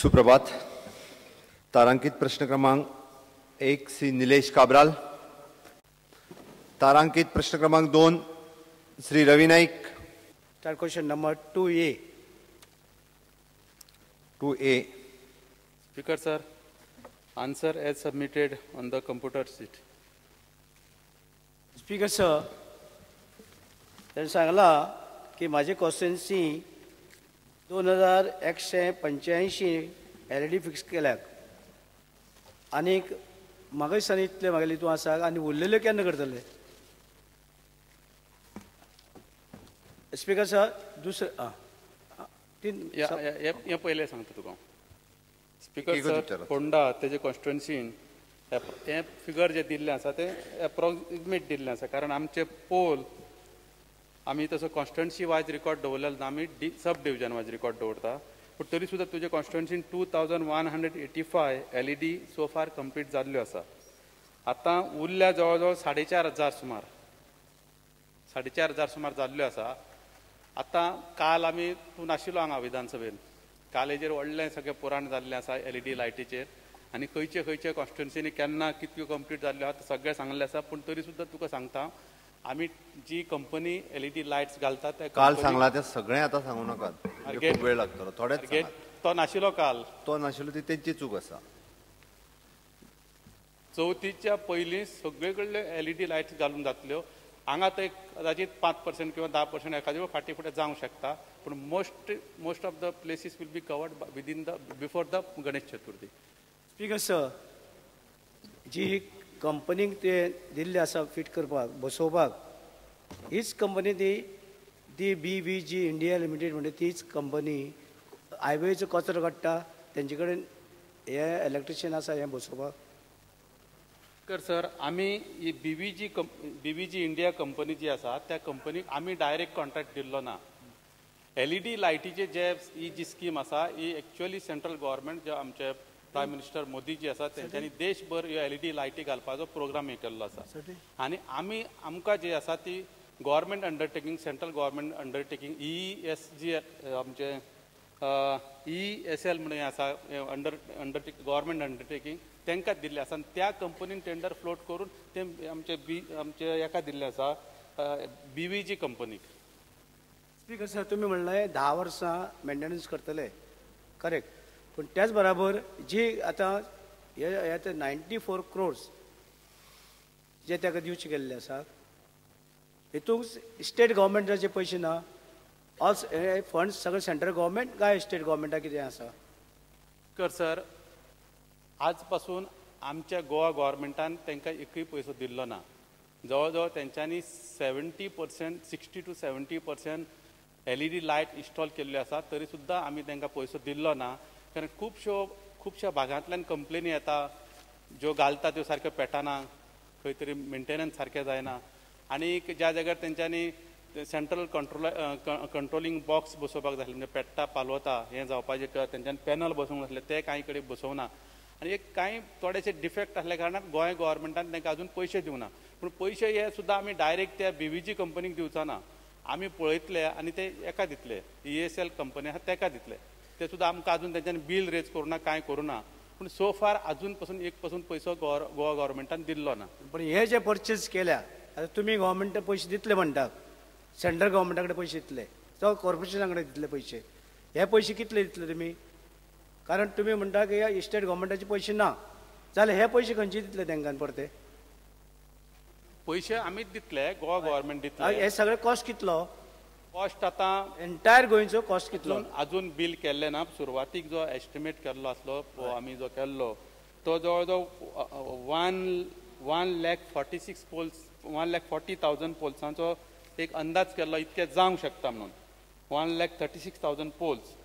सुप्रभात। तारांकित प्रश्न क्रमांक 1 श्री निलेश काब्राल। तारांकित प्रश्न क्रमांक 2 Shri Ravi Naik. Question number 2A. 2A. Speaker sir, answer as submitted on the computer sheet. Speaker sir, त्यांनी सांगला की माझी कॉन्स्टिट्युएन्सी 2185 LED फिक्स केल्याक आनीक म्हाका दिसता इतले म्हागेले तूं आसा आनी उरलेले केन्ना करतले? स्पीकर सर, दुसरे हे पहिले सांगता तुका स्पीकर सर, फोंडा तेजे कॉन्स्टिट्युएन्सीन हे फिगर जे दिल्ले आसा ते एप्रॉक्सिमेट दिल्ले आसा, कारण आमचे पोल आमी तसो कॉन्स्टिट्युएन्सी वायज रिकॉर्ड दवरलेलो ना, आमी सब डिविजन वायज रिकॉर्ड दवरता. पूण तरी सुद्दां तुजे कॉन्स्टिट्युएन्सीन 2185 LED सो फार कंप्लीट जाल्ल्यो आसा. आतां उरल्या जवळ जवळ 4,500 सुमार 4,500 सुमार जाल्ल्यो आसा. आतां काल आमी तूं नाशिल्लो हांगा विधानसभेन, काल हेजेर व्हडलें सगळें पुराण जाल्लें आसा LED लायटीचेर, आनी खंयचे खंयचे कॉन्स्टिट्युएन्सीनी केन्ना कितल्यो कंप्लीट जाल्ल्यो आसा सगळें सांगलें आसा. पूण तरी सुद्दां तुका सांगता, आमी जी कंपनी LED लायट्स घालता त्या काल सांगला ते सगळें आता सांगू नाकात, खूप वेळ लागतलो. थोडेच तो नाशिल्लो काल, तो नाशिल्लो ती तेंची चूक आसा. चवथीच्या पयलीं सगळे कडले LED लायट्स घालून जातल्यो. हांगा ते कदाचित 5% किंवा 10% एखाद्या फाटी फुडें जावंक शकता, पूण most of the places will be covered within the before the Ganesh Chaturthi. Speaker sir, जी कंपनीक ते दिल्ले आसा फिट करपाक बसोवपाक, हीच कंपनी ती BVG इंडिया लिमिटेड म्हणजे तीच कंपनी हायवेचो कचरो काडटा, तेंचे कडेन हे इलेक्ट्रिशियन आसा हे बसोवपाक? सर, आमी ही BVG इंडिया कंपनी जी आसा त्या कंपनीक आमी डायरेक्ट कॉन्ट्रॅक्ट दिल्लो ना. LED लायटीचे जे ही जी स्कीम आसा ही एक्चुअली सेंट्रल गव्हर्मेंट जे आमचे प्रायम मिनिस्टर मोदी जी आसा तेंच्यांनी देशभर ह्यो LED लायटी घालपाचो प्रोग्राम हे केल्लो आसा. आनी आमकां जी आसा ती government undertaking, central government undertaking ESG आमचे ESL म्हणून आसा गव्हर्मेंट अंडरटेकिंग, तांकां दिल्ले आसा. आनी त्या कंपनीन टेंडर फ्लोट करून ते आमचे हेका दिल्ले आसा BVG कंपनीक. स्पीकर सर, तुम्ही म्हणलें 10 वर्सां मेंटेनन्स करतले, करेक्ट. पण त्याच बरोबर जी आतां हे 94 crores जे ताका दिवचे गेल्ले आसात, हितूंक स्टेट गव्हर्मेंटाचे पयशे ना. ऑल फंड्स सगळे सेंट्रल गव्हर्मेंट काय स्टेट गव्हर्मेंटा कितें आसा? सर, आज पासून आमच्या गोवा गव्हर्मेंटान तांकां एकूय पयसो दिल्लो ना. जवळ जवळ तेंच्यांनी 60 to 70% LED लायट इन्स्टॉल केल्ल्यो आसा, तरी सुद्दां आमी तांकां पयसो दिल्लो ना. कारण खुबश्या भागांतल्यान कंप्लेनी येता, ज्यो घालता त्यो सारक्यो पेटना, खंय तरी मेंटेनन्स सारकें जायना. आनी ज्या जाग्यार तेंच्यांनी सेंट्रल कंट्रोलिंग बॉक्स बसोवपाक जाय, म्हणजे पेट्टा पालवता हें जावपाचें, तेंच्यांनी पॅनल बसोवंक नासले ते कांय कडेन बसोवना. आनी एक कांय थोडेशे डिफेक्ट आसल्या कारणान गोंय गव्हर्मेंटान तांकां अजून पयशे दिवना. पूण पयशे हे सुद्दां आमी डायरेक्ट त्या BVG कंपनीक दिवचा ना. आमी पळयतले आनी ते एका दितले, ESL कंपनी आसा ताका दितले. ते सुद्दां आमकां अजून तेंच्यांनी बील रेज करूना, कांय करूना. पूण सो फार अजून पासून पयसो गोवा गव्हर्मेंटान दिल्लो ना. पण हे जे परचेस केल्या, आता तुम्ही गव्हर्मेंट पयशे दितले म्हणटात, सेंट्रल गव्हर्मेंटा कडेन पयशे दितले, तो कॉर्पोरेशना कडेन दितले पयशे, हे पयशे कितले दितले तुमी? कारण तुम्ही म्हणटा की स्टेट गव्हर्मेंटाचे पयशे ना, जाल्यार हे पयशे खंयचे दितले तांकां परते? पयशे आमीच दितले, गोवा गव्हर्मेंट दितले. हे सगळे कॉस्ट कितलो? कॉस्ट आतां एंटायर गोंयचो कॉस्ट कितलो? अजून बील केल्ले ना. सुरवातीक जो एस्टिमेट केल्लो आसलो आमी जो केल्लो तो जवळ जवळ 1,46,000 पोल्स 1,40,000 पोल्सांचो एक अंदाज केल्लो, इतके जावंक शकता म्हणून 1,36,000 पोल्स.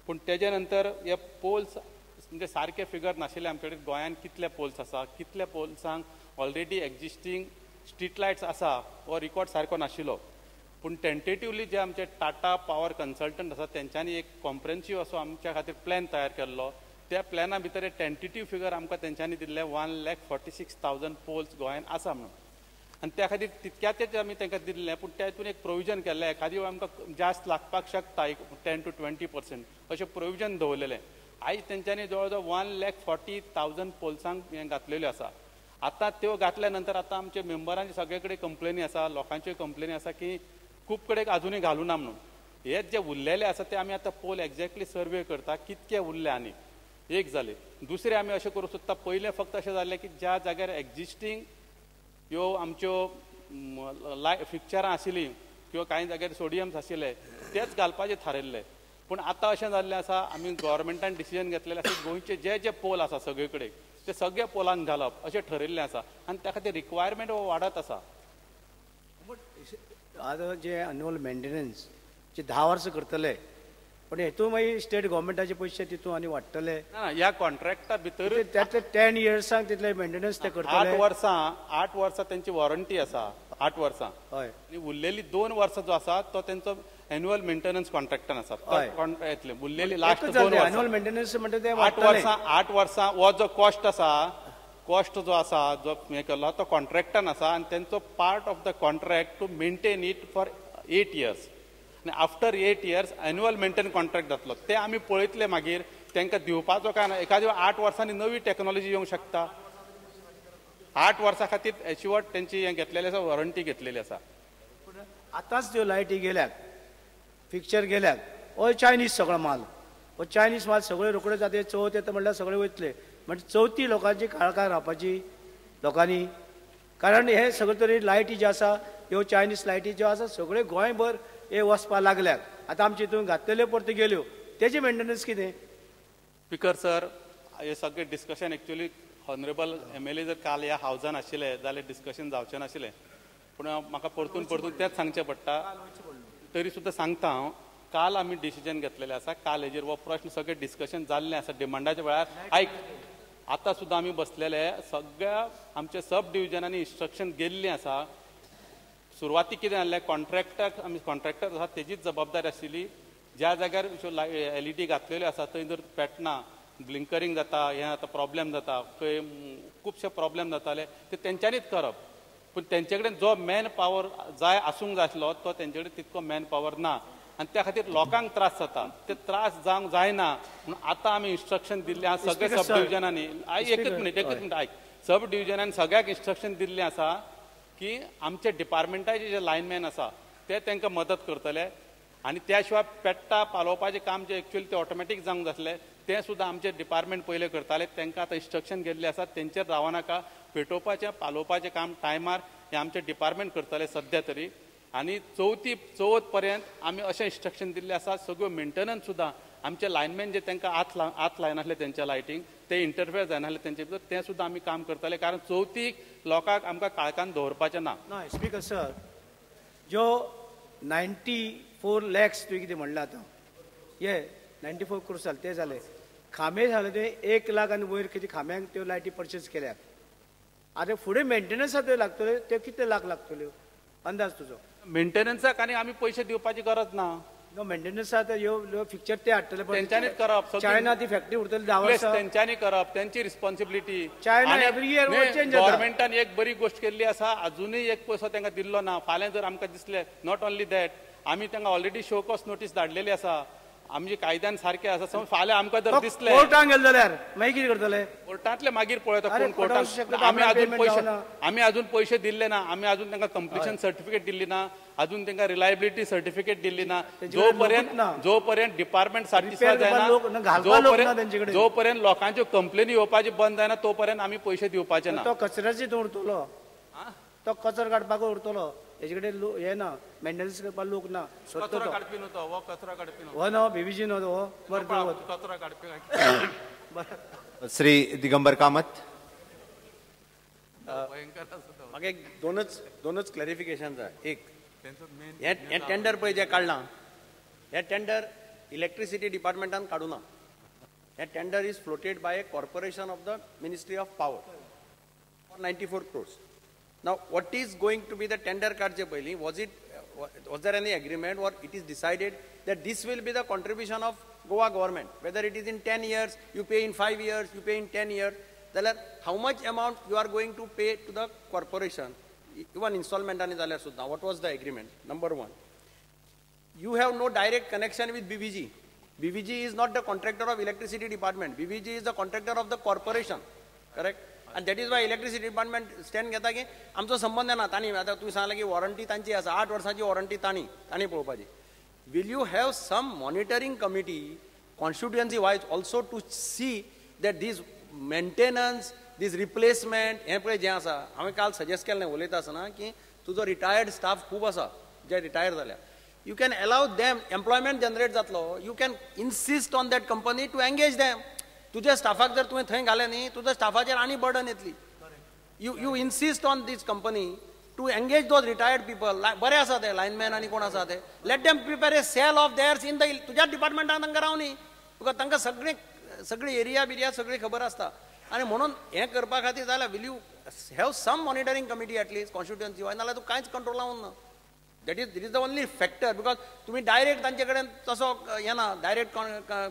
पूण तेजे नंतर हे पोल्स म्हणजे सारके फिगर नाशिल्ले आमचे कडेन. गोंयांत कितले पोल्स आसा, कितल्या पोल्सांक ऑलरेडी एक्जिस्टींग स्ट्रीट लायट्स आसा हो रिकॉर्ड सारको नाशिल्लो. पूण टेंटेटिवली जे आमचे टाटा पावर कन्सल्टंट आसा तेंच्यांनी एक कॉम्प्रेन्सिव्ह असो आमच्या खातीर प्लॅन तयार केल्लो. त्या प्लॅना भितर एक टेंटेटिव्ह फिगर आमकां तेंच्यांनी दिल्ले 1,46,000 पोल्स गोंयांत आसा म्हणून. आनी त्या खातीर तितक्याचेच आमी तांकां दिल्लें. पूण त्या हितून एक प्रोविजन केल्लें, एखादी वेळ आमकां जास्त लागपाक शकता, एक 10 to 20% अशें प्रोविजन दवरलेलें. आयज तेंच्यांनी जवळ जवळ 1,40,000 पोल्सांक हें घातलेल्यो आसा. आतां त्यो घातल्या नंतर आतां आमच्या मेंबरांचे सगळे कडेन कंप्लेनी आसा, लोकांच्यो कंप्लेनी आसा की खूब कडेन अजुनूय घालूना म्हणून. हेच जे उरलेले आसा ते आमी आतां पोल एक्झॅक्टली सर्वे करता कितके उरले आनी एक जाले. दुसरे आमी अशें करूं सोदता, पयलें फक्त अशें जाल्लें की ज्या जाग्यार एक्झिस्टींग ह्यो आमच्यो फिक्चरां आशिल्लीं किंवा कांय जाग्यार सोडियम्स आशिल्ले तेच घालपाचें थारायल्लें. पूण आतां अशें जाल्लें आसा, आमी गव्हर्मेंटान डिसिजन घेतलेलें आसा गोंयचे जे जे पोल आसा सगळे कडेन ते सगळे पोलांक घालप अशें ठरयल्लें आसा आनी त्या खातीर रिक्वायरमेंट हो वाडत आसा. आतां जे एन्युअल मेंटेनन्स जे 10 वर्सां करतले, पण हेतून मागीर स्टेट गव्हर्मेंटाचे पयशे तितून आनी वाडटले. ह्या कॉन्ट्रॅक्टा भितर त्यातले 10 इयर्सांक तितले मेंटेनन्स ते करतले. 8 वर्सां त्यांची वॉरंटी आसा, 8 वर्सां. हय. आनी उरलेली 2 वर्सां जो आसा तो तेंचो एन्युअल मेंटेनन्स कॉन्ट्रॅक्टान आसा. येतले उरलेली लास्ट 2 वर्सां एन्युअल मेंटेनन्स म्हणजे ते 8 वर्सां हो जो कॉस्ट आसा, कॉस्ट जो आसा जो हे केलो तो कॉन्ट्रॅक्टान आसा आनी तेंचो part of the contract to maintain it for 8 years. आनी after 8 years annual maintain contract जातलो. ते आमी पळयतले मागीर तांकां दिवपाचो काय ना. एखाद्या 8 वर्सांनी नवी टॅक्नॉलॉजी येवंक शकता. 8 वर्सां खातीर एश्युअर्ड तेंची हें घेतलेली आसा, वॉरंटी घेतलेली आसा. आतांच त्यो लायटी गेल्यात, फिक्चर गेल्यात, हो चायनीज सगळो माल, हो चायनीज माल सगळे रोखडे जाते. चवथ येता म्हणल्यार सगळे वयतले. म्हणजे चवथी लोकांची काळखां रावपाची लोकांनी, कारण हे सगळे तरी लायटी ज्यो आसा ह्यो चायनीज लायटी ज्यो आसा सगळे गोंयभर हे वचपा लागल्यात. आतां आमचे हितून घातलेल्यो परतो गेल्यो, तेजे मेंटेनन्स कितें? स्पिकर सर, हे सगळे डिस्कशन एक्चुअली ऑनरेबल MLA जर काल ह्या हावजान आशिल्ले जाल्यार डिस्कशन जावचें नाशिल्लें. पूण म्हाका परतून तेंच सांगचें पडटा. तरी सुद्दां सांगता हांव, काल आमी डिसिजन घेतलेलें आसा. काल हेजेर हो प्रश्न सगळें डिस्कशन जाल्लें आसा डिमांडाच्या वेळार. आयक, आतां सुद्दां आमी बसलेले सगळ्या आमच्या सब डिव्हिजनांनी इन्स्ट्रक्शन गेल्लीं आसा. सुरवातीक कितें जाल्लें, कॉन्ट्रॅक्टर आसा तेजीच जबाबदारी आशिल्ली. ज्या जाग्यार LED घातलेल्यो आसा थंय जर पेटना, ब्लिंकरींग जाता, हें जाता, प्रॉब्लेम जाता, खंय खुबशे प्रॉब्लेम जाताले ते तेंच्यांनीच करप. पूण तेंचे कडेन जो मॅन पावर जाय आसूंक जाय आसलो तो तेंचे कडेन तितको मॅन पावर ना आनी त्या खातीर लोकांक त्रास जाता. ते त्रास जावंक जायना म्हणून आतां आमी इन्स्ट्रक्शन दिल्लें आसा सगळ्या सब डिव्हिजनांनी. एकच मिनीट आयक, सब डिव्हिजनांनी सगळ्याक इन्स्ट्रक्शन दिल्लें आसा की आमचे डिपार्टमेंटाचे जे लायनमॅन आसा ते तांकां मदत करतले आनी त्या शिवाय पेट्टा पालोवपाचें काम जे एक्चुअली ते ऑटोमॅटीक जावंक जातलें तें सुद्दां आमचे डिपार्टमेंट पयलें करताले. तांकां आतां इन्स्ट्रक्शन गेल्लें आसा, तेंचेर रावनाका. पेटोवपाचें पालोवपाचें काम टायमार हें आमचे डिपार्टमेंट करतले सद्या तरी. आनी चवथ पर्यंत आमी अशें इन्स्ट्रक्शन दिल्लें आसा. सगळ्यो मेंटेनन्स सुद्दां आमचे लायनमॅन जे तांकां हात लायनासले तेंच्या लायटींक, ते इंटरफेर जायनासले तेंचे भितर, तें सुद्दां आमी काम करतले. कारण चवथीक लोकांक आमकां काळखान दवरपाचें ना. ना स्पीकर सर, ज्यो 94 लॅक्स तुवें कितें म्हणलें आतां, हे 94 crores जाले ते जाले. खांबे जाले ते 1 लाख आनी वयर कितें खांब्यांक त्यो लायटी परचेज केल्यात. आतां फुडें मेंटेनन्साक त्यो लागतल्यो, त्यो कितले लाख लागतल्यो अंदाज तुजो? मेंटेनन्साक आनी आमी पयशे दिवपाची गरज ना. मेंटेनन्साक ह्यो फिक्चर ते हाडटले, तेंच्यांनीच करप. चायना ती फॅक्टरी उरतली 10 वर्सां, तेंच्यांनी करप, तेंची responsibility. China every year change जाता. गव्हर्मेंटान एक बरी गोष्ट केल्ली आसा, अजुनूय एक पयसो तांकां दिल्लो ना. फाल्यां जर आमकां दिसलें, नॉट ओन्ली दॅट, आमी तांकां ऑलरेडी शो कॉज नोटीस धाडलेली आसा. आमचे कायद्यान सारखे आसा. समज फाल्यां आमकां जर दिसलें कोर्टान गेले जाल्यार मागीर कितें करतले? कोर्टांतले मागीर पळयता कोण कोर्टान कोर्टान. आमी अजून पयशे दिल्ले ना. आमी अजून तांकां कंप्लिशन सर्टिफिकेट दिल्ली ना. अजून तांकां रिलायबिलिटी सर्टिफिकेट दिल्ली ना. जो पर्यंत डिपार्टमेंट सॅटिस्फाय जायना, जो पर्यंत लोकांच्यो कंप्लेनी येवपाची बंद जायना तो पर्यंत आमी पयशे दिवपाचे ना. तो कचऱ्याची तो उरतलो, तो कचरो काडपाक उरतलो. हेजे कडेन हे ना, मेंटेनन्स करपाक लोक ना. कचरो काडपी न्हू तो, हो कचरो काडपी न्हू, हो नो BBG नो हो कचरो काडपी. श्री दिगंबर कामत. म्हाका एक दोनच क्लॅरिफिकेशन जाय. एक, हे टेंडर पळय जे काडलां, हे टेंडर इलेक्ट्रिसिटी डिपार्टमेंटान काडूना. हे tender is floated by a corporation of the ministry of power for 94 crores. Now, what is going to be the tender काडचे पयलीं? Was there any agreement or it is decided that this will be the contribution of Goa government? Whether it is in 10 years, you pay in 5 years, you pay in 10 years. Then how much amount you are going to pay to the corporation? Even installment ani jaल्यार सुद्दां. What was the agreement? Number one. You have no direct connection with BBG. BVG is not the contractor of electricity department. BVG is the contractor of the corporation, correct? And that is why electricity department stand घेता की आमचो संबंध ना तांणी आता तुम्ही सांगला की वॉरंटी तांची आसा 8 वर्सांची वॉरंटी तांणी पळोवपाची. Will you have some monitoring committee constituency wise also to see that this maintenance, this replacement हे पळय जे आसा हांवें काल सजेस्ट केल्लें उलयता आसतना की तुजो रिटायर्ड स्टाफ खूब आसा जे रिटायर जाल्या. You can allow them, employment generate जातलो, you can insist on that company to engage them. तुझ्या स्टाफाक जर तुवें थंय घालें न्ही तुज्या स्टाफाचेर आनी बर्डन येतली. You insist on this company to engage those retired people. बरे आसा ते लायनमॅन आनी कोण आसा ते. Let them prepare a cell of theirs in the तुज्या डिपार्टमेंटान तांकां राव न्ही. तुका तांकां सगळी एरिया बिरिया सगळी खबर आसता. आनी म्हणून हें करपा खातीर जाल्यार will you have some monitoring committee at least constituency wise नाल्यार तूं कांयच कंट्रोलां उरना. That is the only factor because तुम्ही डायरेक्ट तांचे कडेन तसो हे ना डायरेक्ट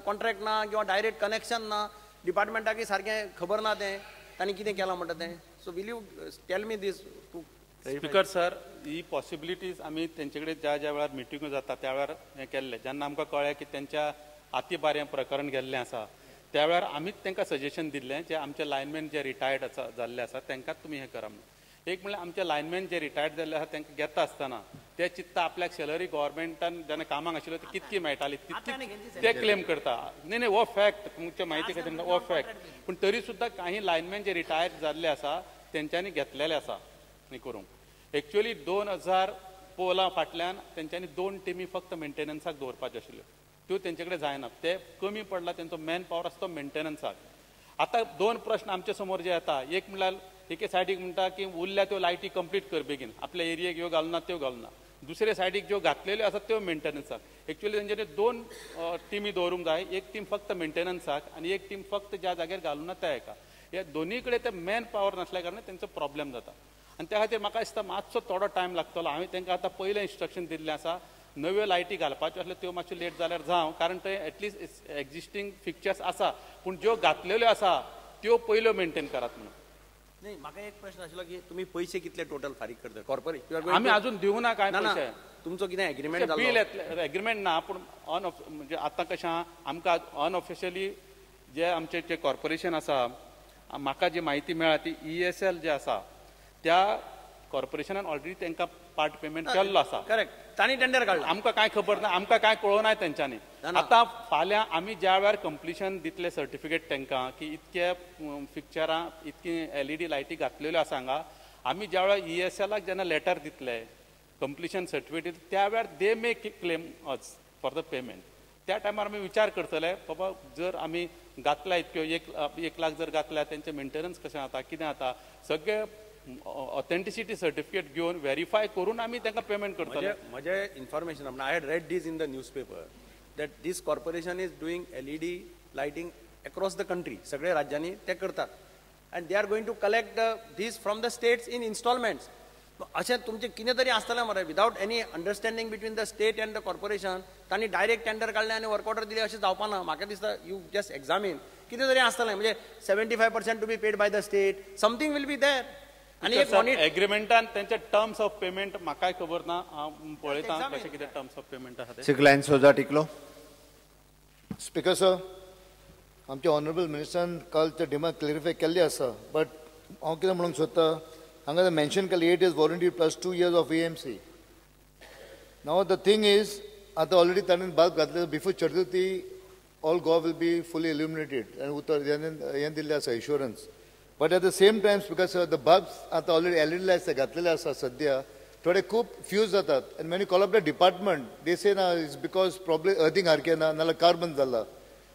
कॉन्ट्रॅक्ट ना किंवा डायरेक्ट कनेक्शन ना डिपार्टमेंटाकी सारकें खबर ना तें तांणी कितें केलां म्हणटा तें. So will you tell me these two speaker sir he possibilities आमी तेंचे कडेन ज्या वेळार मिटिंगो जाता त्या वेळार हें केल्लें जेन्ना आमकां कळ्ळें की तेंच्या हातीबारें प्रकरण गेल्लें आसा त्या वेळार आमीच तांकां सजेशन दिल्लें जे आमचे लायनमॅन जे रिटायर्ड आसा जाल्ले आसा तांकांच तुमी हें करा म्हणून. एक म्हणल्यार आमचे लायनमॅन जे रिटायर्ड जाल्ले आसा तांकां घेता आसतना ते चित्ता आपल्याक सॅलरी गव्हर्मेंटान जेन्ना कामाक आशिल्लो ती कितकी मेळटाली तितकी ते क्लेम करता. नाही हो फॅक्ट तुमच्या म्हायती खातीर हो फॅक्ट. पूण तरी सुद्दां काही लायनमॅन जे रिटायर्ड जाल्ले आसा तेंच्यांनी घेतलेले आसा न्ही करूंक. एक्चुअली 2000 पोला फाटल्यान तेंच्यांनी 2 टिमी फक्त मेंटेनन्साक दवरपाच्यो आशिल्ल्यो त्यो तेंचे कडेन जायना. ते कमी पडला तेंचो मॅन पावर आसा तो मेंटेनन्साक. आतां 2 प्रश्न आमचे समोर जे येता एक म्हणल्यार एके सायडीक म्हणटा की उरल्या त्यो लायटी कंप्लीट कर बेगीन आपल्या एरियेक ह्यो घालना त्यो घालना. दुसरे सायडीक ज्यो घातलेल्यो आसात त्यो मेंटेनन्साक. एक्चुअली तेंच्यांनी 2 टिमी दवरूंक जाय. एक टीम फक्त मेंटेनन्साक आनी एक टीम फक्त ज्या जाग्यार घालूना त्या हेका. ह्या दोनीय कडेन ते मॅन पावर नासल्या कारणान तेंचो प्रॉब्लेम जाता. आनी त्या खातीर म्हाका दिसता मातसो थोडो टायम लागतलो. हांवें तांकां आतां पयलें इन्स्ट्रक्शन दिल्लें आसा नव्यो लायटी घालपाच्यो आसल्यो त्यो मातश्यो लेट जाल्यार जावं कारण थंय एटलिस्ट एक्झिस्टींग फिक्चर्स आसा पूण ज्यो घातलेल्यो आसा त्यो पयल्यो मेंटेन करात म्हणून. नाही म्हाका एक प्रश्न आशिल्लो की तुम्ही पैसे कितले टोटल फारीक करता कॉर्पोरेट. आमी अजून दिवं ना काय पैसे. तुमचो कितें एग्रीमेंट जालो बील येतलें एग्रीमेंट ना पूण म्हणजे आतां कशें आमकां अनऑफिशियली जे आमचे जे कॉर्पोरेशन आसा म्हाका जी म्हायती मेळ्ळा ती ESL जे आसा त्या कॉर्पोरेशनान ऑलरेडी तांकां पार्ट पेमेंट केल्लो आसा. करेक्ट तांणी टेंडर काडला. आमकां कांय खबर ना आमकां कांय कळोवं ना तेंच्यांनी. आतां फाल्यां आमी ज्या वेळार कंप्लिशन दितले सर्टिफिकेट तांकां की इतके फिक्चरां इतकी LED लायटी घातलेल्यो आसा हांगा आमी ज्या वेळार ESLाक जेन्ना लेटर दितले कंप्लिशन सर्टिफिकेट त्या वेळार they may claim us for the payment. त्या टायमार आमी विचार करतले बाबा जर आमी घातल्या इतक्यो 1 लाख जर घातल्या तेंचें मेंटेनन्स कशें जाता कितें जाता सगळे ऑथेंटिसिटी सर्टिफिकेट घेवन व्हेरीफाय करून आमी तांकां पेमेंट करतले. म्हजे information I had read this in the newspaper that this corporation is doing LED lighting across the country. सगळे राज्यांनी ते करतात and they are going to collect this from the states in instalments. अशें तुमचें कितें तरी आसतलें मरे without any understanding between the state and the corporation. तांणी डायरेक्ट टेंडर काडलें आनी वर्क ऑर्डर दिली अशें जावपा ना. म्हाका दिसता यू जस्ट एक्झामीन कितें तरी आसतलें म्हणजे 75% to be paid by the state something will be there. आनी एक एग्रीमेंटान तेंचे टर्म्स ऑफ पेमेंट म्हाकाय खबर ना हांव पळयतां कशें कितें टर्म्स ऑफ पेमेंट आसा ते. सिग्लायन सोजा टिकलो. स्पीकर सर आमचे ऑनरेबल मिनिस्टरान काल ते डिमांड क्लिरिफाय केल्ली आसा बट हांव कितें म्हणूंक सोदता हांगा मेन्शन केल्ली 8 years warranty plus 2 years of AMC. Now the thing is आतां ऑलरेडी ताणें बल्ब घातले before Chaturthi all Goa will be fully illuminated आनी उतर हें दिल्लें आसा insurance. But at the same times because the bulbs आतां ऑलरेडी LED लायट्स घातलेले आसा सद्या थोडे खूब फ्यूज जातात आनी when you call up the department they say ना इज बिकॉज प्रॉब्लेम अर्थिंग सारकें ना नाल्यार कार्बन जाला.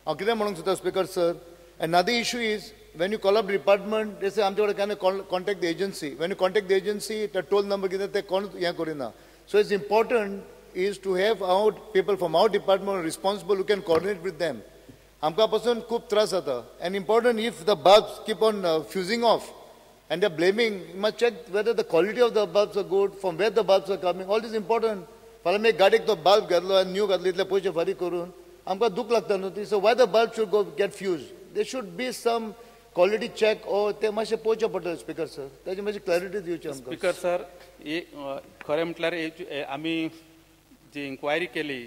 हांव कितें म्हणूंक सोदता speaker sir another issue is when you call up the department, they say, "Amche can contact the agency." When you contact the agency, the toll number कितें ते कोण हें Kareena. So it's important is to have our people from our department responsible who can coordinate with them. आमकां पासून खूब त्रास जाता. And important if the bulbs keep on fusing off and they're blaming, you must check whether the quality of the bulbs are good, from where the bulbs are coming. All this is important. फाल्यां मागीर गाडयेक तो bulb घातलो आनी new घातलो इतले पयशे फारीक करून आमकां दूख लागता न्हू ती. So why the bulb should go get fused? There should be some quality check ओ ते मातशें पळोवचें पडटलें स्पीकर सर. ताची मातशी क्लॅरिटी दिवची आमकां. स्पीकर सर खरें म्हटल्यार आमी जी इन्क्वायरी केली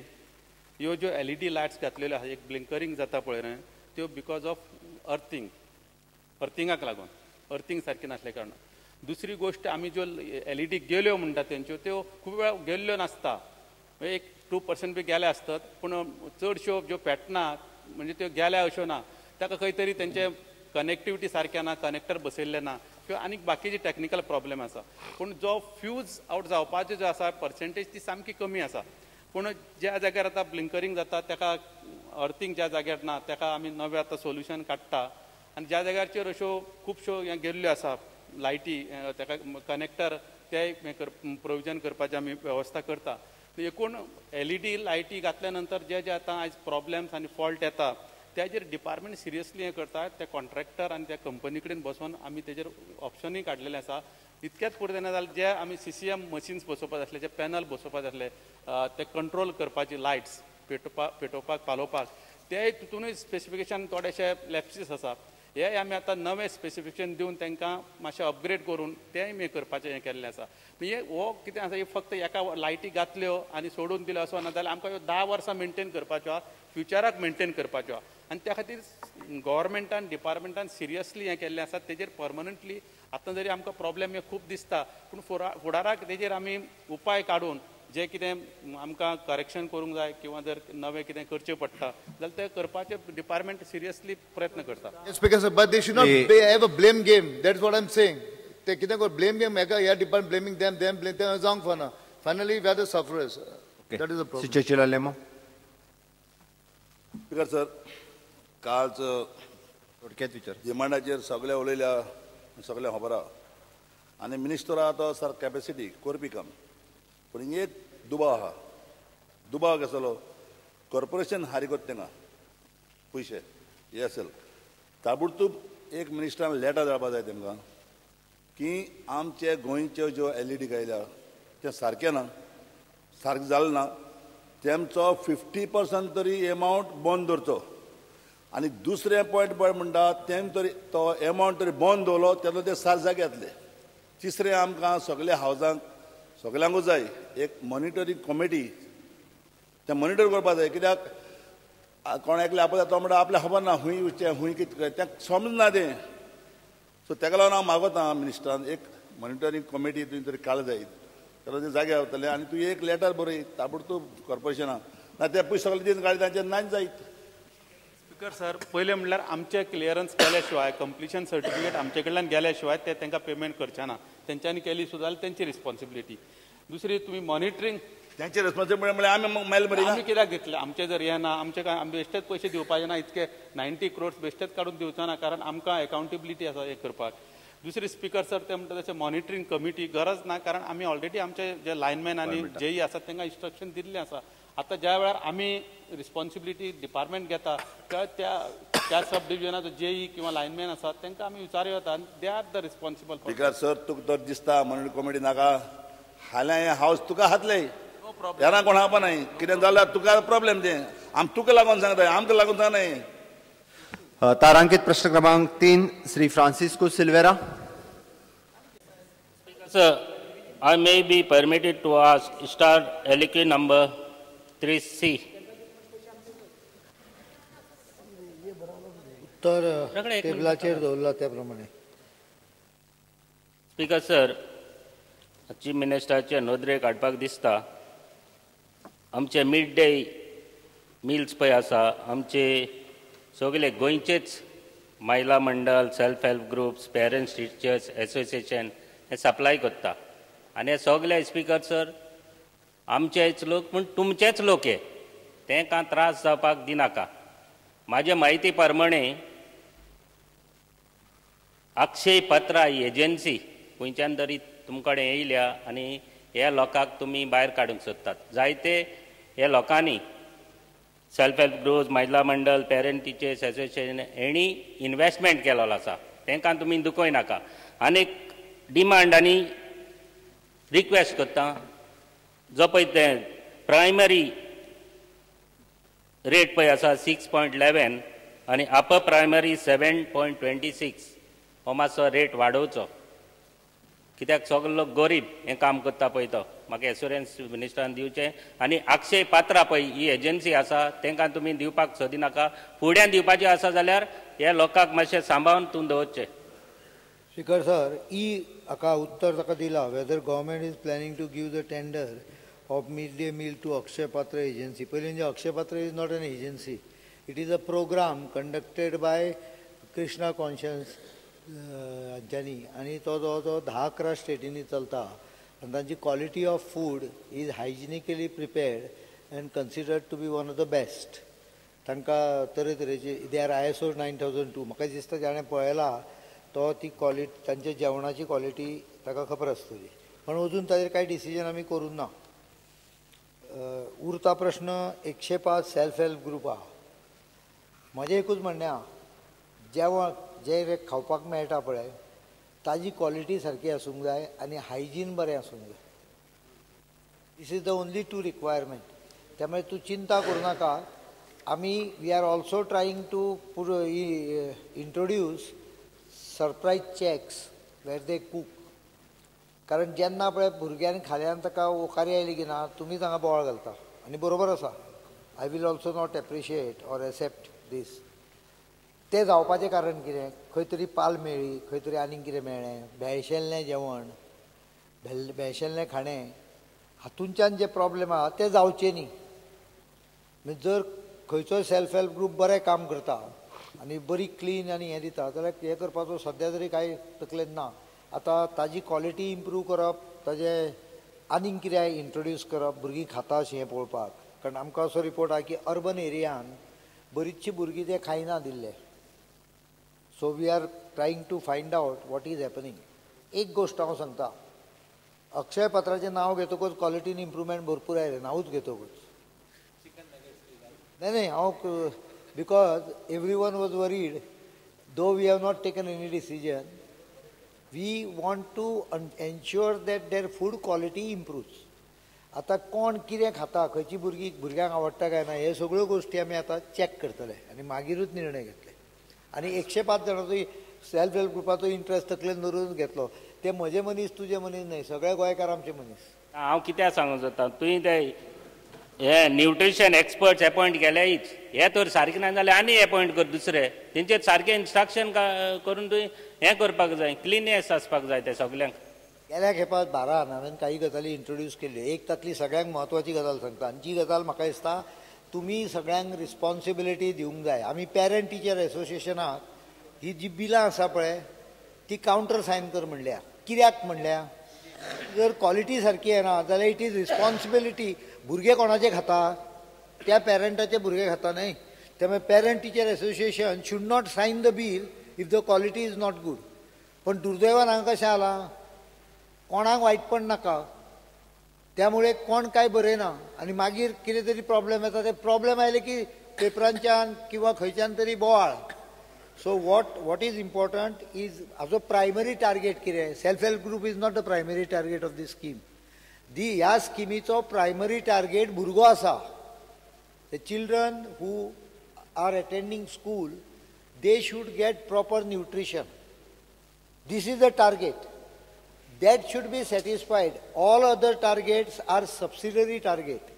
ह्यो ज्यो LED लायट्स घातलेल्यो आहा एक ब्लिंकरींग जाता पळय न्हय त्यो बिकॉज ऑफ अर्थींगाक लागून अर्थींग सारकें नासल्या कारणान. दुसरी गोष्ट आमी ज्यो LED गेल्यो म्हणटा तेंच्यो त्यो खूब वेळा गेल्ल्यो नासता, एक 2% बी गेल्या आसतात, पूण चडश्यो ज्यो पेटना म्हणजे त्यो गेल्या अश्यो ना, ताका खंय तरी तेंचे कनेक्टिविटी सारकें ना, कनेक्टर बसयल्ले ना किंवा आनीक बाकीचे टॅक्निकल प्रॉब्लेम आसा. पूण जो फ्यूज आउट जावपाचो जो आसा पर्सेंटेज ती सामकी कमी आसा. पूण ज्या जाग्यार आतां ब्लिंकरींग जाता ताका अर्थींग ज्या जाग्यार ना ताका आमी नवें आतां सोल्युशन काडटा. आनी ज्या जाग्याचेर अश्यो खुबश्यो गेल्ल्यो आसा लायटी ताका कनेक्टर ते प्रोविजन करपाचें आमी वेवस्था करता. एकूण LED लायटी घातल्या नंतर जे जे आतां आयज प्रॉब्लेम्स आनी फॉल्ट येता त्याचेर डिपार्टमेंट सिरियसली हें करता. त्या कॉन्ट्रॅक्टर आनी त्या कंपनी कडेन बसून आमी तेजेर ऑप्शनूय काडलेलें आसा. इतकेंच पुरतें ना जाल्यार जे आमी CCM मशीन्स बसोवपाक जाय आसले, जे पॅनल बसोवपाक जाय आसले, ते कंट्रोल करपाचे लायट्स पेटोवपाक पालोवपाक ते तितूनय स्पेसिफिकेशन थोडेशे लॅप्सीस आसा. हे आमी आतां नवें स्पेसिफिकेशन दिवन तांकां मातशें अपग्रेड करून तेंय हें करपाचें हें केल्लें आसा. म्हणजे हो कितें आसा फक्त एका लायटी घातल्यो आनी सोडून दिल्यो असो ना, जाल्यार आमकां 10 वर्सां मेंटेन करपाच्यो आहा, फ्युचराक मेंटेन करपाच्यो आहा. आनी त्या खातीर गव्हर्मेंटान डिपार्टमेंटान सिरियसली हें केल्लें आसा. तेजेर परमनंटली आतां जरी आमकां प्रॉब्लेम हे खूब दिसता पूण फुडाराक तेजेर आमी उपाय काडून जे कितें आमकां करेक्शन करूंक जाय किंवा जर नवें कितें करचें पडटा जाल्यार ते करपाचे डिपार्टमेंट सिरियसली प्रयत्न करता. Speaker sir, but they should not have a blame game. That's what I'm saying. They कितें कर blame game हेका ह्या department blaming them blame them जावंक फाना. Finally we are the sufferers. That is the problem. Cecilia Lemo. Speaker sir, कालच थोडक्यात विचार. डिमांडाचेर सगळे उलयल्या सगळे खबरां आनी मिनिस्टर आहा तो सर कॅपेसिटी करपी काम. पूण हिंग एक दुबाव आहा. दुबाव कसलो कॉर्पोरेशन हारिकोत तेंगा पयशे हे असेल ताबडतोब एक मिनिस्टरान लेटर धाडपा जाय तेमकां की आमचे गोंयच्यो ज्यो LED घायल्या ते सारके ना, सारकें जालें ना, तेमचो 50% तरी एमावंट बंद दवरचो. आनी दुसरें पॉयंट पळय म्हणटा तेम तरी तो एमावंट तरी बंद दवरलो तेन्ना ते सार जागे येतले. तिसरें आमकां सगळ्या हावजांक सगळ्यांकूच जाय एक मॉनिटरींग कमिटी ते मॉनिटर करपा जाय. कित्याक कोण एकले आपल्या तो म्हणटा आपल्या खबर ना खूंय वचचें खूंय कितें तें समजना तें. सो तेका लागून हांव मागता मिनिस्टरान एक मॉनिटरींग कमिटी तुवें तरी काड जाय तेन्ना ते जागे रावतले. आनी तूं एक लेटर बरय ताबडतोब कॉर्पोरेशनाक ना ते पयशे सगळे दिन काडले तांचेर नाच जायत. स्पीकर सर पयलें म्हणल्यार आमचे क्लियरन्स केल्या शिवाय कंप्लिशन सर्टिफिकेट आमचे कडल्यान गेल्या शिवाय ते तांकां पेमेंट करचे ना. तेंच्यांनी केली सुद्दां जाल्यार तेंची रिस्पॉन्सिबिलिटी. दुसरी तुमी मॉनिटरींग तेंची रिस्पॉन्सिबिलिटी म्हळ्यार आमी मेल बरी आमी कित्याक घेतले आमचे जर हे ना आमचे काय आमी बेश्टेच पयशे दिवपाचे ना इतके 90 crores बेश्टेच काडून दिवचा ना कारण आमकां अकाउंटेबिलिटी आसा हे करपाक. दुसरी स्पीकर सर ते म्हणटा तशें मॉनिटरींग कमिटी गरज ना कारण आमी ऑलरेडी आमचे जे लायनमॅन आनी जेई आसात तांकां इन्स्ट्रक्शन दिल्लें आसा. आतां ज्या वेळार आमी रिस्पॉन्सिबिलिटी डिपार्टमेंट घेता त्या सब डिविजनाचो जेई किंवा लायनमॅन आसात तांकां आमी विचारूं येता आनी they are the responsible. Speaker sir तुका तर दिसता मॉनिटरींग कमिटी नाका हाल्या हे हावस तुका हातले तेन्ना कोण हावपा न्हय. कितें जाल्यार तुका प्रॉब्लेम तें तुका लागून सांगता आमकां लागून सांगनाय. तारांकित प्रश्न क्रमांक 3 Shri Francisco Silveira. Sir, I may be permitted to ask star allocation number 3C. उत्तर टेबलाचेर दवरला त्या प्रमाणे. स्पीकर सर, चीफ मिनिस्टराचे नोंदरे काडपाक दिसता आमचे मिड डे मिल्स पळय आसा आमचे सगळे गोंयचेच महिला मंडळ self help groups parents teachers association हे सप्लाय करता आनी हे सगळे स्पीकर सर आमचेच लोक पूण तुमचेच लोक हे तांकां त्रास जावपाक दिनाका. म्हाजे म्हायती प्रमाणे अक्षय पत्रा ही एजन्सी खंयच्यान तरी तुमचे कडेन येयल्या आनी ह्या लोकांक तुमी भायर काडूंक सोदतात. जायते हे लोकांनी सेल्फ हेल्प ग्रुप्स महिला मंडळ पेरंट टिचर्स एसोसिएशन हेणी इन्वेस्टमेंट केलेलो आसा तांकां तुमी दुखोय नाका. आनीक डिमांड आनी रिक्वेस्ट करता जो पळय ते प्रायमरी रेट पळय आसा 6.11 आनी अपर प्रायमरी 7.26 हो मातसो रेट वाडोवचो. कित्याक सगलो गरीब हें काम करता पळय तो म्हाका एश्युरन्स मिनिस्टरान दिवचें आनी अक्षय पात्रा पळय ही एजन्सी आसा तांकां तुमी दिवपाक सोदिनाका फुड्यान दिवपाचें आसा जाल्यार ह्या लोकांक मातशें सांबाळून तूं दवरचें. Speaker sir, हाका उत्तर ताका दिला whether government is planning to give the tender of midday meal to Akshay Patra agency. पहिले म्हणजे Akshay Patra is not an agency. It is a program conducted by Krishna Conscience Jani आणि तो जवळ जवळ 10-11 स्टेटींनी चलता आणि तांची quality of food is hygienically prepared and considered to be one of the best. तांकां तरेतरेची दे आर ISO 9002. म्हाका दिसता जाणें पळयला तो ती क्वॉलिटी तांच्या जेवणाची क्वॉलिटी ताका खबर आसतली पण अजून ताजेर कांय डिसिजन आमी करूं ना. उरता प्रश्न 105 सेल्फ हेल्प ग्रुप आहा. म्हजें एकूच म्हणणें आहा जेवण जे खावपाक मेळटा पळय ताजी क्वॉलिटी सारकी आसूंक जाय आनी हायजीन बरें आसूंक जाय. This is the only 2 requirement. त्यामुळे तूं चिंता करूं नाका. आमी we are also trying to introduce surprise checks वेर दे कूक. कारण जेन्ना पळय भुरग्यांनी खाल्यान ताका ओकारी आयली की ना तुमी तांकां बोवाळ घालता आनी बरोबर आसा. I will also not appreciate or accept this. तें जावपाचें कारण कितें खंय तरी पाल मेळ्ळी खंय तरी आनीक कितें मेळ्ळें भेळशेल्लें जेवण भेळशेल्लें खाणें हातूंच्यान जे प्रॉब्लेम आहा ते जावचे न्ही. जर खंयचोय सेल्फ हेल्प ग्रूप बरें काम करता आनी बरी क्लीन आनी हें दिता जाल्यार हें करपाचो सद्या तरी कांय तकलेन ना. आतां ताजी क्वॉलिटी इम्प्रूव करप ताजें आनीक कितें इंट्रोड्यूस करप भुरगीं खाता अशें हें पळोवपाक. कारण आमकां असो रिपोर्ट आहा की अर्बन एरियान बरीचशीं भुरगीं ते खायना दिल्ले. So we are trying to find out what is happening. एक गोश्ट हांव सांगता अक्षय पात्राचें नांव घेतकूच क्वॉलिटीन इम्प्रुवमेंट भरपूर आयलें नांवूच घेतकूच. नाही हांव because everyone was worried, though we have not taken any decision, we want to ensure that their food quality improves. आता कोण कितें खाता खंयची भुरग्यांक आवडटा काय ना हे सगळ्यो गोश्टी आमी आतां चॅक करतले आनी मागीरूच निर्णय घेतले. आनी 105 जाणांचो सेल्फ हेल्प ग्रुपाचो इंट्रस्ट तकलेन धरून घेतलो. ते म्हजे मनीस तुजे मनीस न्हय सगळे गोंयकार आमचे मनीस. हांव कित्याक सांगूंक सोदता तुवें ते हे न्यूट्रिशन एक्सपर्ट्स अपॉयंट केलेच हे तर सारकें ना जाल्यार आनी अपॉयंट कर दुसरे तेंचेर सारकें इन्स्ट्रक्शन करून तुवें हें करपाक जाय क्लिननेस आसपाक जाय ते सगल्यांक. गेल्या खेपाक 12 हांवें काही गजाली इंट्रोड्यूस केल्ल्यो. एक तातली सगळ्यांक म्हत्वाची गजाल सांगता आनी जी गजाल म्हाका दिसता तुमी सगळ्यांक रिस्पॉन्सिबिलिटी दिवंक जाय. आमी पेरंट टिचर एसोसिएशनाक ही जी बिलां आसा पळय ती कावंटर सायन कर म्हणल्या. कित्याक म्हणल्या जर क्वॉलिटी सारकी येना जाल्यार इट इज रिस्पॉन्सिबिलिटी. भुरगे कोणाचे खाता त्या पेरंटाचे भुरगे खाता न्हय. त्यामुळे parent teacher association should not sign the bill if the quality is not good. पण दुर्दैवान हांगा कशें जालां कोणाक वायटपण नाका त्यामुळे कोण काय बरयना आनी मागीर कितें तरी प्रॉब्लेम येता. ते प्रॉब्लेम आयले की पेपरांच्यान किंवा खंयच्यान तरी बोवाळ. So what is important is हाजो प्रायमरी टार्गेट कितें. Self help group is not the primary target of this scheme. ह्या स्किमीचो प्रायमरी टार्गेट भुरगो आसा. The children who are attending school they should get proper nutrition. This is the target that should be satisfied. All other targets are subsidiary target.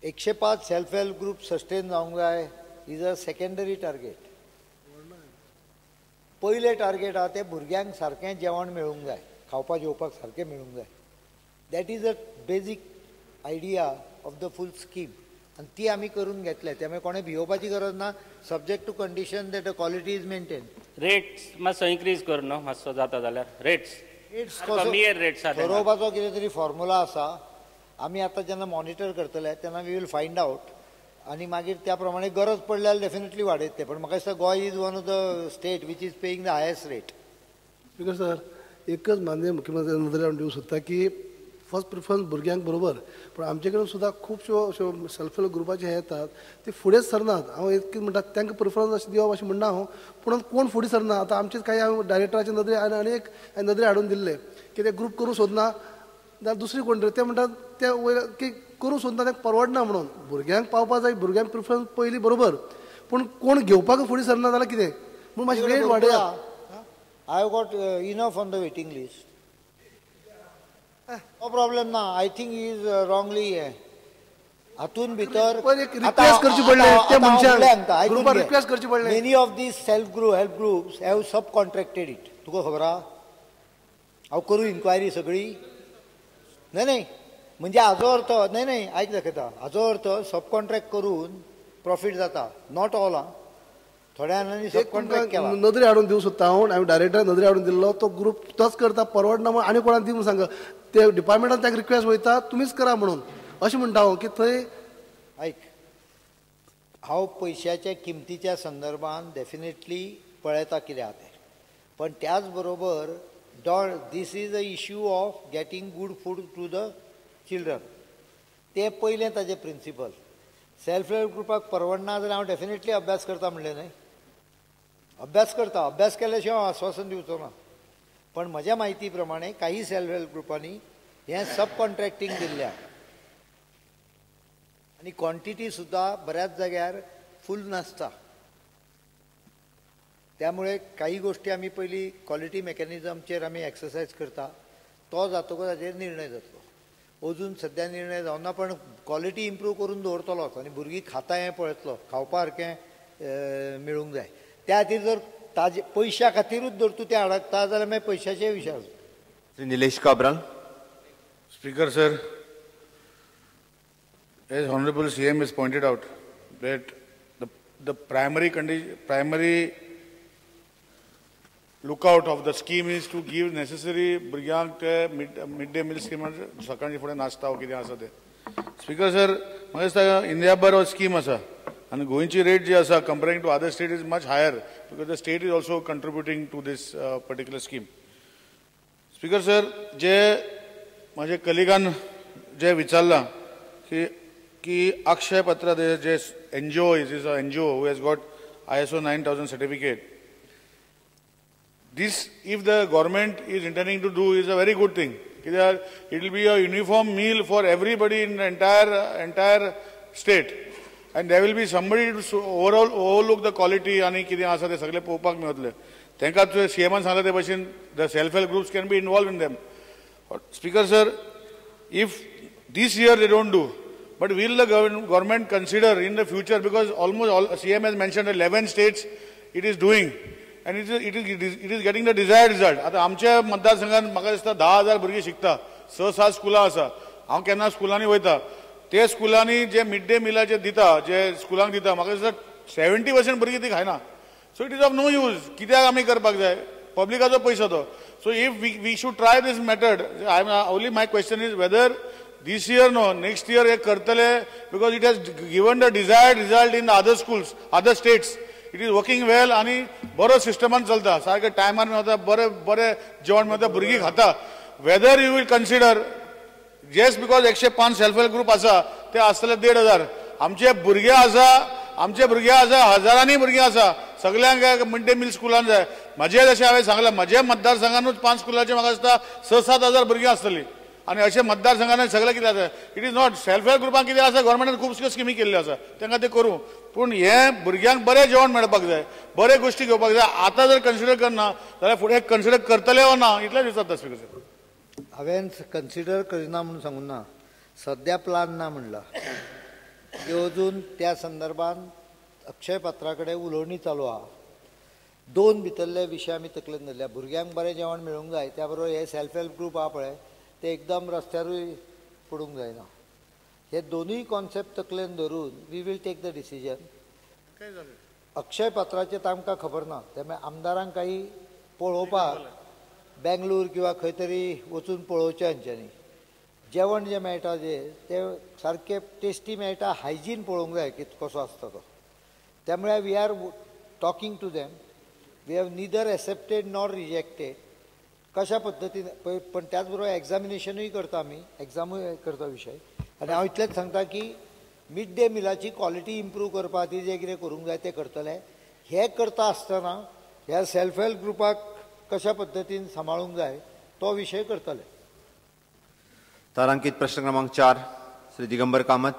105 self help group sustain जावंक जाय is a secondary target. पहिले target आहा ते भुरग्यांक सारकें जेवण मेळूंक जाय खावपा जेवपाक सारकें मेळूंक जाय. That is a basic idea of the fool scheme आनी ती आमी करून घेतले. त्यामुळे कोणें भिवपाची गरज ना. Subject to condition that the quality is maintain. Rates मातसो इन्क्रीज कर न्हू मातसो जाता जाल्यार रेट्स ठरोवपाचो कितें तरी फॉर्म्युला आसा. आमी आतां जेन्ना मॉनिटर करतले तेन्ना वी वील फायंड आवट आनी मागीर त्या प्रमाणे गरज पडल्यार डेफिनेटली वाडयतले. पण म्हाका दिसता Goa is one of the state which is paying the highest rate. Because sir एकच माननीय मुख्यमंत्री नदरेन हांव दिवंक सोदता की फर्स्ट प्रिफरन्स भुरग्यांक बरोबर पण आमचे कडेन सुद्दां खुबश्यो अश्यो सेल्फ हेल्प ग्रुपाचे हे येतात ते फुडेंच सरनात. हांव एक म्हणटा तांकां प्रिफरन्स अशें दिवप अशें म्हणना हांव पूण कोण फुडें सरना. आतां आमचेच काही हांव डायरेक्टराचे नदरे आनी एक नदरे हाडून दिल्ले की ते ग्रूप करूं सोदना जाल्यार दुसरी कोण ते म्हणटात ते की करूं सोदना तें परवडना म्हणून. भुरग्यांक पावपाक जाय भुरग्यांक प्रिफरन्स पयली बरोबर पूण कोण घेवपाक फुडें सरना जाल्यार कितें म्हणून मातशें रेट वाडया. I have got enough on the waiting list. No problem ना. आय थिंक इज रॉंगली हातून भितर पण एक रिक्वेस्ट करची पडले त्या मनशाक ग्रुपार रिक्वेस्ट करची पडले. Many of these help groups have sub contracted it. तुका खबर आहा हांव करूं इन्क्वायरी सगळी. नाही म्हणजे हाजो अर्थ नाही आयक दाखयता. हाजो अर्थ सब कॉन्ट्रॅक्ट करून प्रॉफिट जाता. नॉट ऑल आहा. थोड्यांनी सब कॉन्ट्रॅक्ट केला. नदरे हाडून दिवं सोदता हांव डायरेक्टर नदरे हाडून दिल्लो तो ग्रुप तोच करता. परवडना म्हणून आनी कोणाक दी म्हणून सांग. ते डिपार्टमेंटान ताका रिक्वेस्ट वयता तुमीच करा म्हणून अशें म्हणटा हांव की थंय. ऐक हांव पयशाच्या किमतीच्या संदर्भात डेफिनेटली पळयता कितें आहा तें. पण त्याच बरोबर this is a issue of getting good food to the children. ते पयलें ताजें प्रिंसिपल. सेल्फ हेल्प ग्रुपाक परवडना जाल्यार हांव डेफिनेटली अभ्यास करता म्हणलें न्हय. अभ्यास करता. अभ्यास केल्या शिवाय हांव आश्वासन दिवचो ना. पण म्हज्या म्हायती प्रमाणे काही सेल्फ हेल्प ग्रुपांनी हें सब कॉन्ट्रॅक्टींग दिल्ल्या आनी क्वॉन्टिटी सुद्धा बऱ्याच जाग्यार फूल नासता. त्यामुळे काही गोष्टी आमी पयलीं क्वॉलिटी मेकॅनिझमचेर आमी एक्सरसायज करता. तो जातकच हाचेर निर्णय जातलो. अजून सध्या निर्णय जावना पण क्वॉलिटी इम्प्रूव करून दवरतलोच आनी भुरगीं खाता हें पळयतलो. खावपा सारकें मेळूंक जाय. त्या खातीर जर ताजे पयशा खातीरूच जर तूं तें अडकता जाल्यार मागीर पयशाचे विशय. Shri Nilesh Cabral. Speaker sir, as Honorable CM has pointed out that the primary lookout of the scheme is to give necessary brilliant midday meal scheme सकाळी फुडें नाश्ता वा कितें आसा तें. Speaker sir, म्हाका दिसता इंडियाभर हो स्कीम आसा आनी गोंयची रेट जी आसा comparing to other state is much higher because the state is also contributing to this particular scheme. Speaker sir, जे माझे कलिगान जे विचारला की अक्षय पत्र जे NGO is an NGO who has got ISO 9000 certificate. This, if the government is intending to do, is a very good thing. It will be a uniform meal for everybody in the entire state, and there will be somebody to overlook the quality आणि कितें आसा ते सगळे पळोवपाक मेळटले. तांकां CMन सांगला ते भशेन the self-help groups can be involved in them. Speaker sir, if this year they don't do, but will the government consider in the future, because almost all CM has mentioned 11 states it is doing, and it is getting the desired result. आता आमच्या मतदारसंघात म्हाका दिसता 10,000 भुरगीं शिकता. 6-7 स्कुलां आसा. हांव केन्ना स्कुलांनी वयता ते स्कुलांनी जे मिड डे मिलाचे दिता जे स्कुलांक दिता म्हाका दिसता 70% भुरगीं ती खायना. So it is of no use. कित्याक आमी करपाक जाय? पब्लिकाचो पयसो तो. So if we should try this method, only my question is whether this year no, next year it kartale, because it has given the desired result in the other schools, other states. It is working well आणि बरो सिस्टमान चलता. सारके टायमार मेळटा, बरे जेवण मेळटा, भुरगीं खाता. Whether you will consider just because 105 self help group आसा ते आसतले 1,500. आमचे भुरगे आसा हजारांनी भुरगीं आसा. सगळ्यांक मिड डे मील स्कुलान जाय. म्हजे जशें हांवें सांगलां म्हज्या मतदारसंघानूच 5 स्कुलाचे म्हाका दिसता 6-7 हजार भुरगीं आसतलीं आनी अशें मतदारसंघान सगळें कितें आसा. It is not self help ग्रुपान कितें आसा गव्हर्मेंटान खूब स्किमी केल्ल्यो आसा तांकां ते करूं. पूण हें भुरग्यांक बरें जेवण मेळपाक जाय, बरे गोश्टी घेवपाक जाय. आतां जर कन्सिडर करना जाल्यार फुडें कन्सिडर करतले वा ना इतलेंच विचारता. स्पीकर हांवें कन्सिडर करिना म्हणून सांगून ना. सद्या प्लान ना म्हणला. अजून त्या संदर्भात अक्षय पत्रा कडेन उलोवणी चालू आहा. 2 भितरले विशय आमी तकलेन धरल्या. भुरग्यांक बरें जेवण मेळूंक जाय. त्या बरोबर हे सेल्फ हेल्प ग्रुप आहा पळय ते एकदम रस्त्यारूय पडूंक जायना. हे दोनूय कॉन्सेप्ट तकलेन धरून we will take the decision. Akshaya पत्राचें तांकां खबर ना. त्यामुळे आमदारांक काही पळोवपाक बेंगलोर किंवा खंय तरी वचून पळोवचें हांच्यांनी. जेवण जें मेळटा ते सारकें टेस्टी मेळटा. हायजीन पळोवंक जाय कसो आसता तो. त्यामुळे we are talking to them. We have neither accepted nor rejected. कशा पद्दतीन पण त्याच बरोबर एक्झामिनेशनूय करता आमी. एक्झामूय करता विशय. आनी हांव इतलेंच सांगता की मिड डे मिलाची क्वॉलिटी इम्प्रूव करपा खातीर जें कितें करूंक जाय तें करतले. हे करता आसतना ह्या सेल्फ हेल्प ग्रुपाक कशा पद्दतीन सांबाळूंक जाय तो विशय करतले. तारांकित प्रश्न क्रमांक 4 श्री दिगंबर कामत.